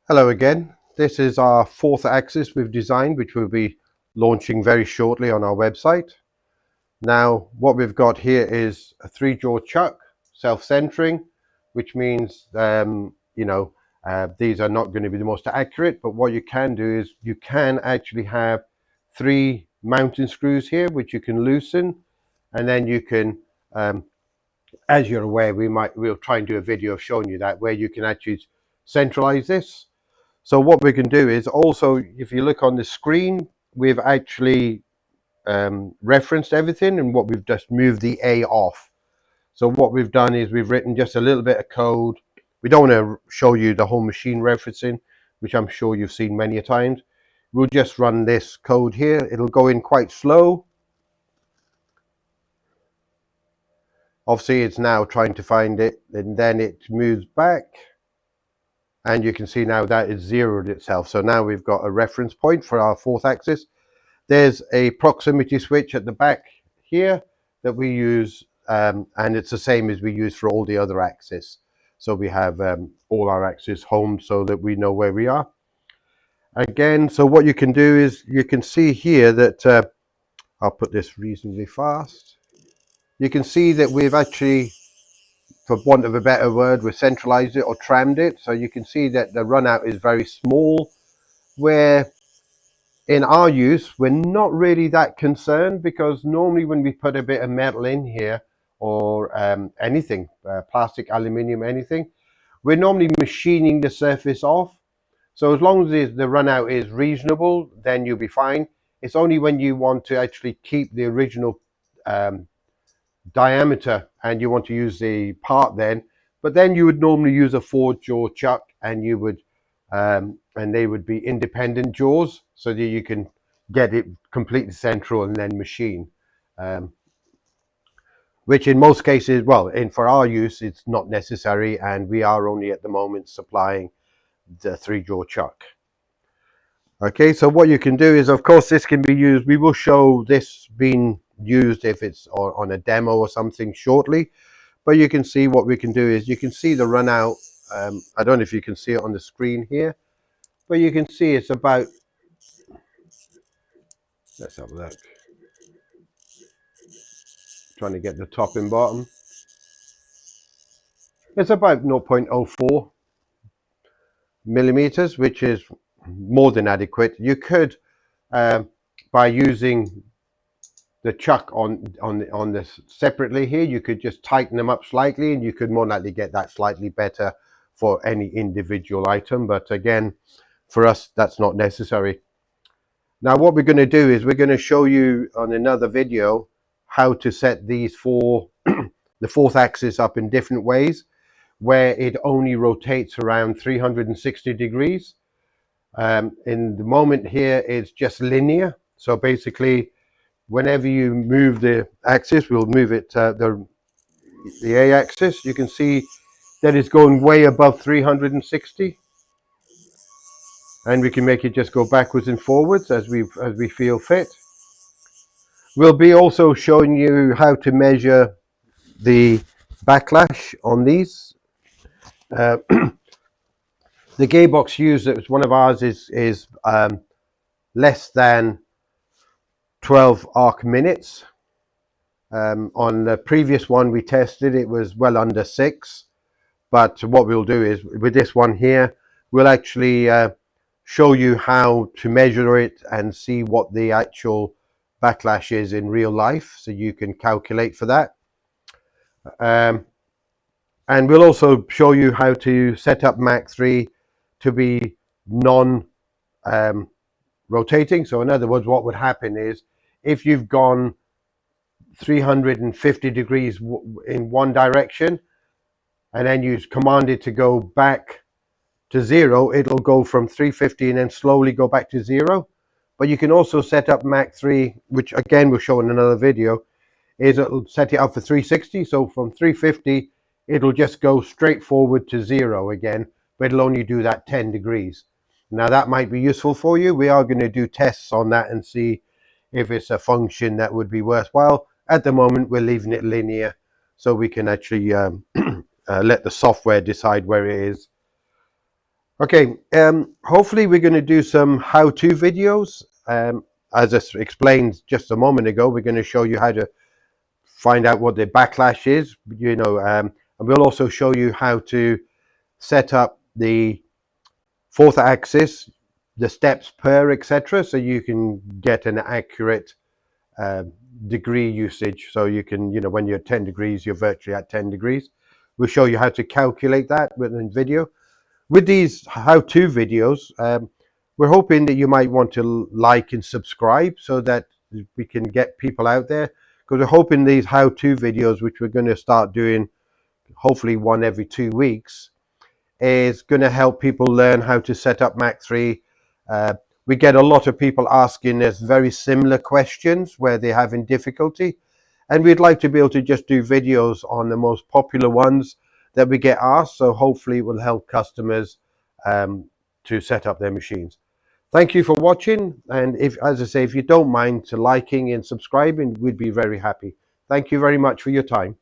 Hello again. This is our fourth axis we've designed, which we'll be launching very shortly on our website. Now, what we've got here is a 3-jaw chuck, self-centering, which means, these are not going to be the most accurate, but what you can do is you can actually have 3 mounting screws here, which you can loosen, and then you can, as you're aware, we'll try and do a video of showing you that, where you can actually centralize this. So what we can do is also, if you look on the screen, we've actually referenced everything, and what we've just moved the A off. So what we've done is we've written just a little bit of code. We don't want to show you the whole machine referencing, which I'm sure you've seen many a times. We'll just run this code here. It'll go in quite slow. Obviously, it's now trying to find it, and then it moves back. And you can see now that it's zeroed itself. So now we've got a reference point for our fourth axis. There's a proximity switch at the back here that we use, and it's the same as we use for all the other axes. So we have all our axes home so that we know where we are. Again, so what you can do is you can see here that, I'll put this reasonably fast. You can see that we've actually, for want of a better word, we centralized it or trammed it. So you can see that the runout is very small, where in our use, we're not really that concerned, because normally when we put a bit of metal in here or anything, plastic, aluminium, anything, we're normally machining the surface off. So as long as the runout is reasonable, then you'll be fine. It's only when you want to actually keep the original diameter and you want to use the part then, but then you would normally use a 4-jaw chuck, and you would and they would be independent jaws so that you can get it completely central and then machine, which in most cases, well, for our use, it's not necessary, and we are only at the moment supplying the 3-jaw chuck. Okay, so what you can do is, of course, this can be used. We will show this being used if it's on a demo or something shortly, but you can see what we can do is you can see the runout. I don't know if you can see it on the screen here, but you can see it's about, let's have a look, trying to get the top and bottom. It's about 0.04 millimeters, which is more than adequate. You could, by using the chuck on this separately here, you could just tighten them up slightly, and you could more likely get that slightly better for any individual item. But again, for us, that's not necessary. Now what we're going to do is we're going to show you on another video how to set these the fourth axis up in different ways, where it only rotates around 360 degrees. In the moment here, it's just linear. So basically, whenever you move the axis, we'll move it, the A axis, you can see that it's going way above 360. And we can make it just go backwards and forwards as we feel fit. We'll be also showing you how to measure the backlash on these. The gearbox used, that was one of ours, is less than 12 arc minutes. On the previous one we tested, it was well under 6. But what we'll do is, with this one here, we'll actually show you how to measure it and see what the actual backlash is in real life, so you can calculate for that. And we'll also show you how to set up Mach 3 to be non-rotating. So in other words, what would happen is, if you've gone 350 degrees in one direction, and then you command it to go back to 0, it'll go from 350 and then slowly go back to 0. But you can also set up Mach 3, which again we'll show in another video, is it'll set it up for 360. So from 350, it'll just go straight forward to 0 again, but it'll only do that 10 degrees. Now that might be useful for you. We are going to do tests on that and see if it's a function that would be worthwhile. At the moment, we're leaving it linear, so we can actually let the software decide where it is. Okay, hopefully we're going to do some how-to videos. As I explained just a moment ago, we're going to show you how to find out what the backlash is, and we'll also show you how to set up the fourth axis, the steps per, etc., so you can get an accurate uh, degree usage. So you can, when you're at 10 degrees, you're virtually at 10 degrees. We'll show you how to calculate that within video. With these how-to videos, we're hoping that you might want to like and subscribe so that we can get people out there, because we're hoping these how-to videos, which we're going to start doing hopefully one every 2 weeks, is going to help people learn how to set up Mach 3. We get a lot of people asking us very similar questions where they're having difficulty, and we'd like to be able to just do videos on the most popular ones that we get asked, so hopefully it will help customers to set up their machines. Thank you for watching, and if, as I say, if you don't mind to liking and subscribing, we'd be very happy. Thank you very much for your time.